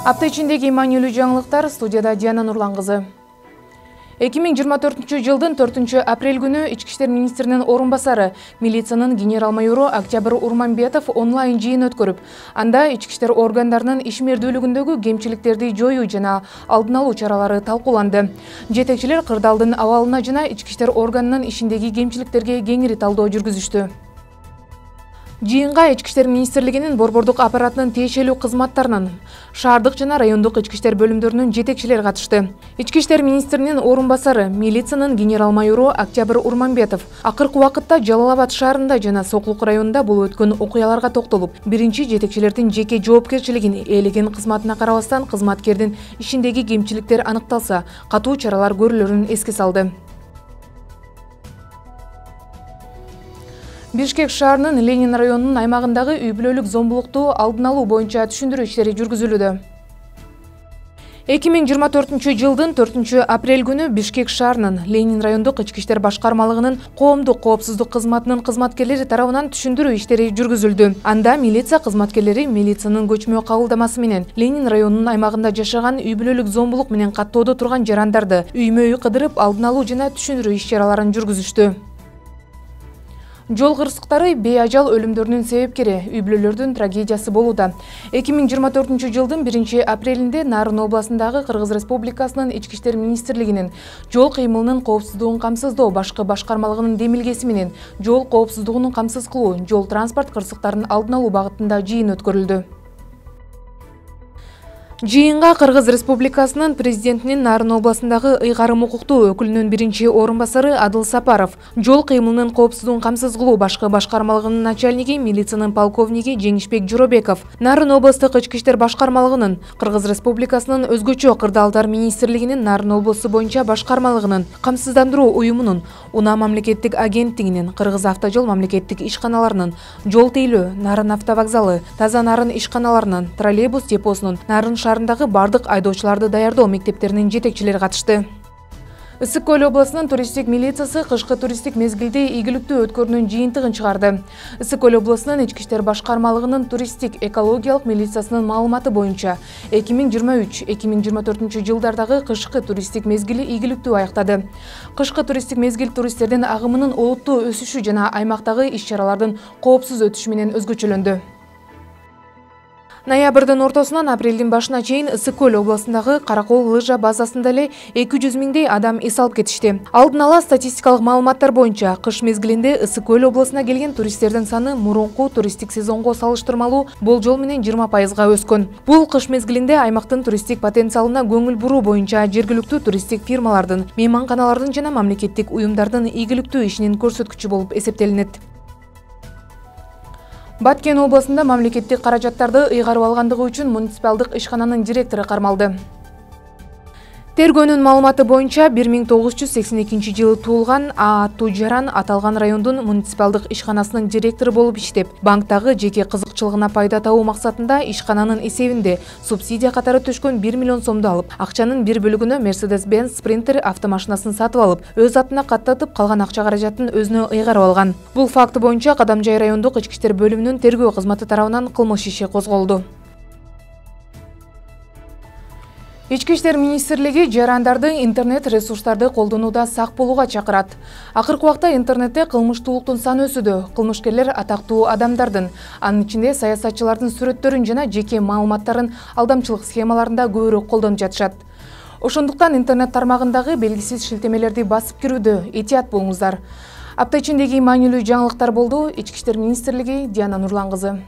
Апта ичиндеги маанилүү жаңылыктар, студияда Диана Нурлан кызы. 2024 жылдын 4 апрель күнү Ички иштер министринин орун басары, милициянын генерал-майору Октябрь Урманбетов онлайн жыйын өткөрүп, анда ички иштер органдарынын ишмердүүлүгүндөгү кемчиликтерди жоюу жана алдын алуу чаралары талкууланды. Жетекчилер кырдаалдын абалына жана ички иштер органынын ишиндеги кемчиликтерге кеңири талдоо жүргүзүштү. Жыйынга Ички иштер министрлигинин борбордук аппаратынын тиешелүү кызматтарынын, шаардык жана райондук ички иштер бөлүмдөрүнүн жетекчилери катышты. Ички иштер министринин орун басары, милициянын генерал-майору Октябрь Урманбетов акыркы убакытта Жалал Абад шаарында жана Соклук районунда болуп өткөн окуяларга токтолуп, биринчи жетекчилердин жеке жоопкерчилигин ээлеген кызматына карабастан кызматкердин ишиндеги кемчиликтер аныкталса, катуу чаралар көрүлөрүн эске салды. Бишкек шаарынын Ленин районунун аймагындагы үй-бүлөлүк зомбулукту алдын алуу боюнча түшүндүрүү иштери жүргүзүлүүдө. 2024 жылдын 4 апрель күнү Бишкек шаарынын Ленин райондук ички иштер башкармалыгынын коомдук коопсуздук кызматынын кызматкерлери тарабынан түшүндүрүү иштери жүргүзүлдү. Анда милиция кызматкерлери милициянын көчмө кабылдамасы менен Ленин районунун аймагында жашаган үй-бүлөлүк зомбулук менен каттоодо турган жарандарды үймө-үй кыдырып алдын алуу жана түшүндүрүү иш-чараларын жүргүзүштү. Жол кырсыктары бейажал өлүмдөрүнүн себепкери, үй-бүлөлөрдүн трагедиясы болууда. 2024 жылдын 1 апрелинде Нарын областындагы Кыргыз Республикасынын Ички иштер министрлигинин жол кыймылынын коопсуздугун камсыздоо башкы башкармалыгынын демилгеси менен жол коопсуздугун камсыз кылуу, жол транспорт кырсыктарын алдын алуу багытында жыйын өткөрүлдү. Жыйынга Кыргыз Республикасынын президентинин Нарын областындагы ыйгарым укуктуу өкүлүнүн биринчи орун басары Адыл Сапаров, жол кыймылынын коопсуздугун камсыз кылуу башкы башкармалыгынын начальниги милициянын полковниги Жеңишбек Жоробеков, Нарын облустук ички иштер башкармалыгынын, Кыргыз Республикасынын өзгөчө кырдаалдар министрлигинин Нарын облусу боюнча башкармалыгынын, камсыздандыруу уюмунун, Унаа мамлекеттик агенттигинин, Кыргыз автожол мамлекеттик ишканаларынын, жол тейлөө, Нарын автовокзалы, Таза Нарын ишканаларынын, троллейбус депосунун, Нарын шаарындагы бардык айдоочуларды даярдоо мектептеринин жетекчилери катышты. Ысык Көл областынын туристтик милициясы кышкы туристтик мезгилде ийгиликтүү өткөрүүнүн жыйынтыгын чыгарды. Ысык Көл областынын ички иштер башкармалыгынын туристтик экологиялык милициясынын маалыматы боюнча 2023-2024 жылдардагы кышкы туристтик мезгили ийгиликтүү аяктады. Кышкы туристтик мезгил туристтердин агымынын олуттуу өсүшү жана аймактагы иш-чаралардын коопсуз өтүшү менен өзгөчөлөндү. Ноябрдын ортосунан апрелдин башына чейин Ысык Көл областындагы Каракол лыжа базасында эле 200 миңдей адам эс алып кетишти. Алдын ала статистикалык маалыматтар боюнча, кыш мезгилинде Ысык Көл областына келген туристтердин саны мурунку туристтик сезонго салыштырмалуу болжол менен 20%-га өскөн. Бул кыш мезгилинде аймактын туристтик потенциалына көңүл буруу боюнча жергиликтүү туристтик фирмалардын, мейманканалардын жана мамлекеттик уюмдардын ийгиликтүү ишинин көрсөткүчү болуп эсептелинет. Баткен областында мамлекеттик каражаттарды ыйгарып алгандыгы үчүн муниципалдык ишкананын директору кармалды. Тергөөнүн маалыматы боюнча 1982 жылы туулган А аттуу жаран аталган райондун муниципалдык ишканасынын директору болуп иштеп, банктагы жеке кызыкчылыгына пайда табуу максатында ишкананын эсебинде субсидия катары түшкөн 1 миллион сомду алып, акчанын бир бөлүгүнө Mercedes-Benz Sprinter автомашинасын сатып алып, өз атына каттатып, калган акча каражатын өзүнө ыйгарып алган. Бул факт боюнча Кадамжай райондук ички иштер бөлүмүнүн тергөө кызматы тарабынан кылмыш иши козголду. Ички иштер министрлиги жарандарды интернет ресурстарды колдонууда сак болууга чакырат. Акыркы убакта интернетте кылмыштуулуктун саны өсүүдө. Кылмышкерлер атактуу адамдардын, анын ичинде саясатчылардын сүрөттөрүн жана жеке маалыматтарын алдамчылык схемаларында көбүрөөк колдонуп жатышат. Ошондуктан интернет тармагындагы белгисиз шилтемелерди басып кирүүдө этият болуңуздар. Апта ичиндеги маанилүү жаңылыктар болду. Ички иштер министрлиги, Диана Нурлан кызы.